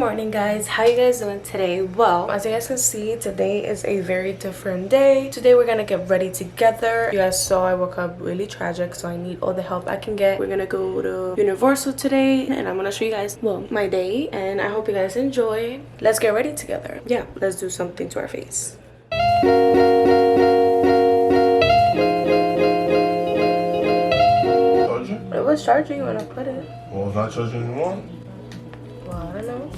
morning, guys. How you guys doing today? Well, as you guys can see, today is a very different day. Today we're gonna get ready together. You guys saw I woke up really tragic, so I need all the help I can get. We're gonna go to Universal today, and I'm gonna show you guys, well, my day, and I hope you guys enjoy. Let's get ready together. Yeah, let's do something to our face. It was charging when I put it. Well, it's not charging anymore? Well, I don't know.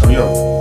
Hurry up.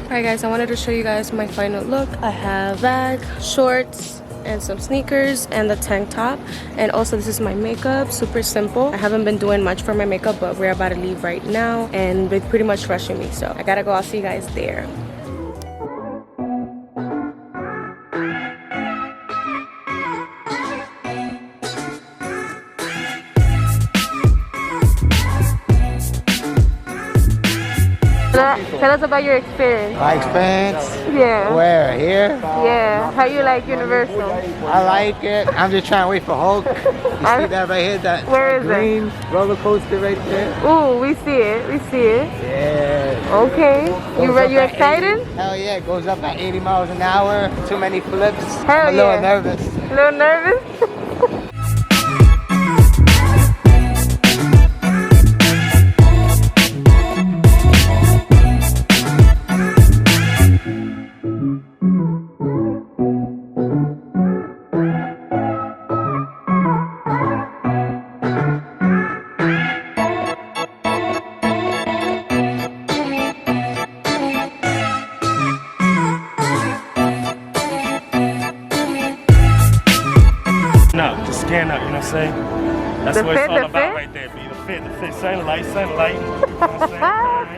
Alright guys, I wanted to show you guys my final look. I have bag, shorts, and some sneakers, and the tank top. And also this is my makeup, super simple. I haven't been doing much for my makeup, but we're about to leave right now, and they're pretty much rushing me, so I gotta go. I'll see you guys there. Tell us about your experience. My experience? Yeah. Where? Here? Yeah. How you like Universal? I like it. I'm just trying to wait for Hulk. You see that right here? That Where is green roller coaster right there? Ooh, we see it. We see it. Yeah. Okay. You excited? 80. Hell yeah. It goes up at 80 miles an hour. Too many flips. Hell I'm a little nervous. A little nervous? No, just stand up, you know what I'm saying? That's what it's all about right there. Be the fit, sunlight. You know what I'm saying? All right.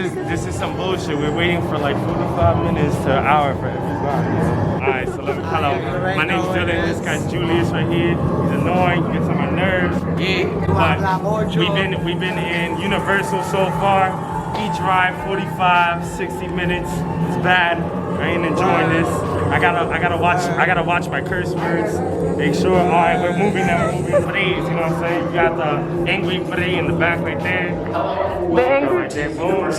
this is some bullshit. We're waiting for like 45 minutes to an hour for everybody. Alright, so hello. My name's Dylan. This guy's Julius right here. He's annoying. He gets on my nerves. But we've been in Universal so far. Each ride 45, 60 minutes. It's bad. I ain't enjoying this. I gotta watch my curse words. Make sure, all right, we're moving praise, you know what I'm saying? You got the angry praise in the back right there. The angry. Right there, boom.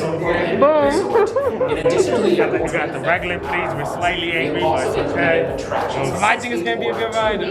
Boom. You got the regular praise. We're slightly angry, but it's okay. I think it's gonna be a good ride. I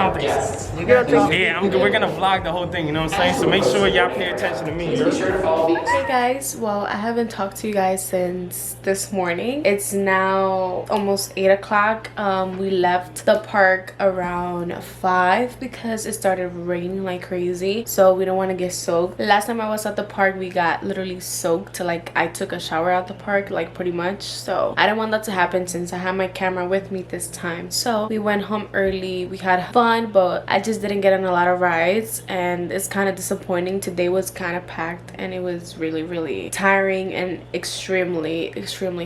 don't think so. Yeah, we're gonna vlog the whole thing, you know what I'm saying? So make sure y'all pay attention to me. Hey guys, well, I haven't talked to you guys since this morning. It's now almost 8 o'clock. We left the park around 5 because it started raining like crazy, so we don't want to get soaked. Last time I was at the park, we got literally soaked. Like, I took a shower at the park, like, pretty much. So I didn't want that to happen since I had my camera with me this time. So we went home early. We had fun, but I just didn't get on a lot of rides, and it's kind of disappointing. Today was kind of packed, and it was really tiring and extremely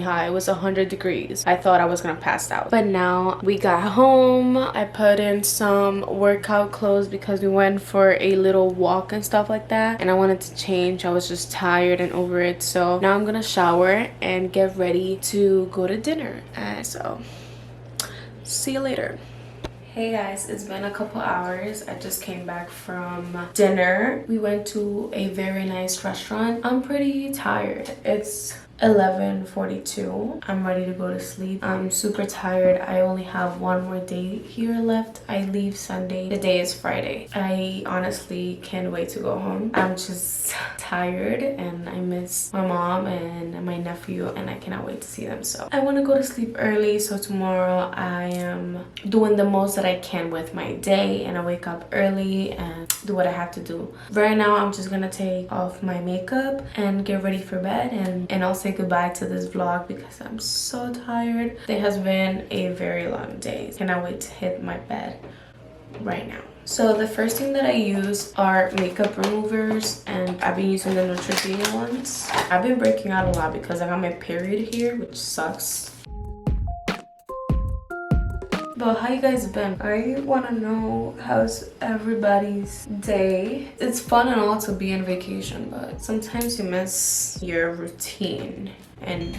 hot. It was 100 degrees. I thought I was gonna pass out. But now we got home. I put in some workout clothes because we went for a little walk and stuff like that, and I wanted to change. I was just tired and over it. So now I'm gonna shower and get ready to go to dinner. So see you later. Hey guys, it's been a couple hours. I just came back from dinner. We went to a very nice restaurant. I'm pretty tired. It's 11:42. I'm ready to go to sleep. I'm super tired. I only have one more day here left. I leave Sunday. Today is Friday. I honestly can't wait to go home. I'm just tired and I miss my mom and my nephew, and I cannot wait to see them. So I want to go to sleep early, so tomorrow I am doing the most that I can with my day, and I wake up early and do what I have to do. Right now I'm just gonna take off my makeup and get ready for bed, and I'll say goodbye to this vlog because I'm so tired. It has been a very long day. Cannot wait to hit my bed right now. So the first thing that I use are makeup removers, and I've been using the Neutrogena ones. I've been breaking out a lot because I got my period here, which sucks. But how you guys been? I want to know how's everybody's day. It's fun and all to be on vacation, but sometimes you miss your routine and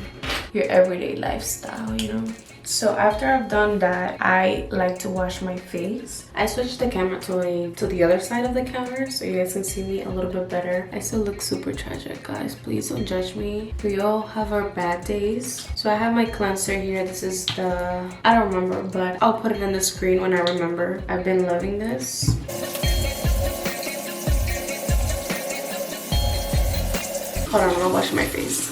your everyday lifestyle, you know? So after I've done that, I like to wash my face. I switched the camera to the other side of the counter so you guys can see me a little bit better. I still look super tragic, guys. Please don't judge me. We all have our bad days. So I have my cleanser here. This is the, I don't remember, but I'll put it on the screen when I remember. I've been loving this. Hold on, I'm gonna wash my face.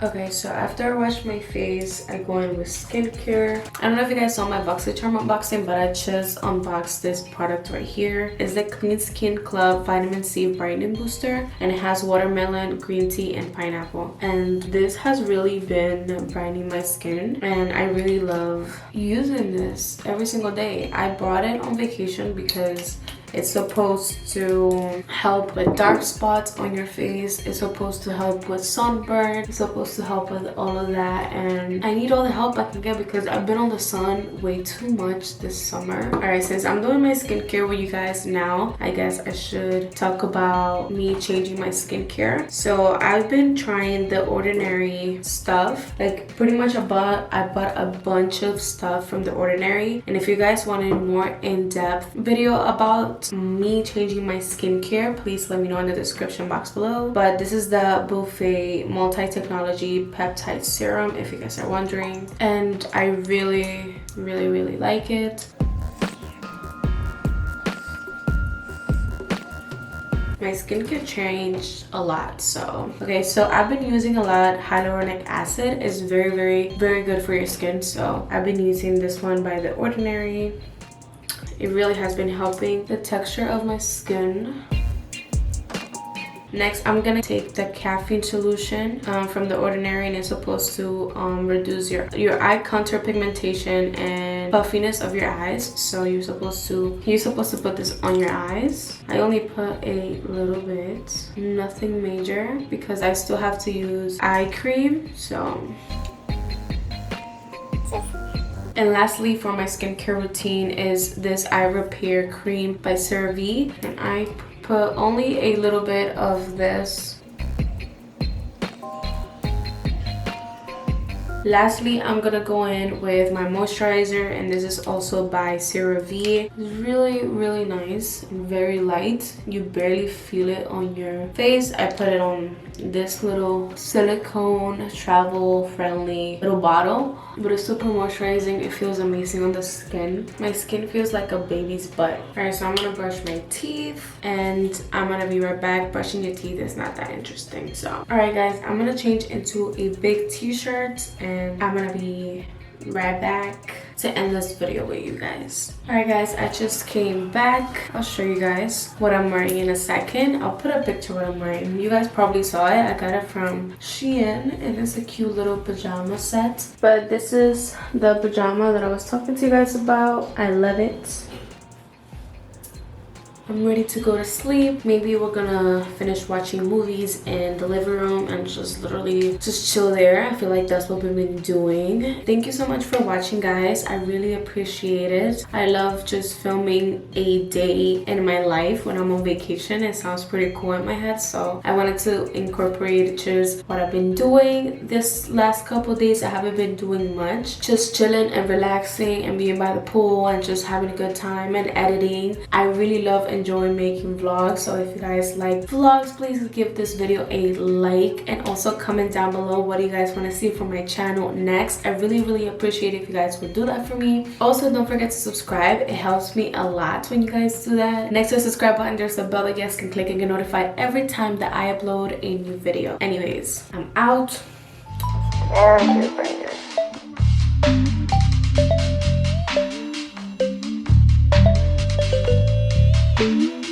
Okay, so after I wash my face, I go in with skincare. I don't know if you guys saw my BoxyCharm unboxing, but I just unboxed this product right here. It's the Clean Skin Club Vitamin C Brightening Booster, and it has watermelon, green tea, and pineapple. And this has really been brightening my skin, and I really love using this every single day. I brought it on vacation because it's supposed to help with dark spots on your face. It's supposed to help with sunburn. It's supposed to help with all of that. And I need all the help I can get because I've been on the sun way too much this summer. Alright, since I'm doing my skincare with you guys now, I guess I should talk about me changing my skincare. So I've been trying The Ordinary stuff. Like, pretty much I bought a bunch of stuff from The Ordinary. And if you guys want a more in-depth video about me changing my skincare, please let me know in the description box below. But this is the Buffet Multi-Technology Peptide Serum, if you guys are wondering, and I really like it. My skincare changed a lot. So okay, so I've been using a lot hyaluronic acid. It's very good for your skin, so I've been using this one by The Ordinary. It really has been helping the texture of my skin. Next, I'm gonna take the caffeine solution from The Ordinary, and it's supposed to reduce your eye contour pigmentation and puffiness of your eyes. So you're supposed to put this on your eyes. I only put a little bit, nothing major, because I still have to use eye cream. So. And lastly, for my skincare routine is this eye repair cream by CeraVe, and I put only a little bit of this. Lastly, I'm gonna go in with my moisturizer, and this is also by CeraVe. It's really nice and very light. You barely feel it on your face. I put it on this little silicone travel friendly little bottle, but it's super moisturizing. It feels amazing on the skin. My skin feels like a baby's butt. All right, so I'm gonna brush my teeth, and I'm gonna be right back. Brushing your teeth is not that interesting. So all right guys, I'm gonna change into a big t-shirt, and I'm gonna be right back to end this video with you guys. All right guys, I just came back. I'll show you guys what I'm wearing in a second. I'll put a picture of what I'm wearing. You guys probably saw it. I got it from Shein, and it's a cute little pajama set. But this is the pajama that I was talking to you guys about. I love it. I'm ready to go to sleep. Maybe we're gonna finish watching movies in the living room and just literally just chill there. I feel like that's what we've been doing. Thank you so much for watching, guys. I really appreciate it. I love just filming a day in my life when I'm on vacation. It sounds pretty cool in my head, so I wanted to incorporate just what I've been doing this last couple days. I haven't been doing much, just chilling and relaxing and being by the pool and just having a good time and editing. I really love enjoying making vlogs, so if you guys like vlogs, please give this video a like, and also comment down below what you guys want to see from my channel next. I really appreciate it if you guys would do that for me. Also, don't forget to subscribe. It helps me a lot when you guys do that. Next to the subscribe button, there's a bell that you guys can click and get notified every time that I upload a new video. Anyways, I'm out. Thank you.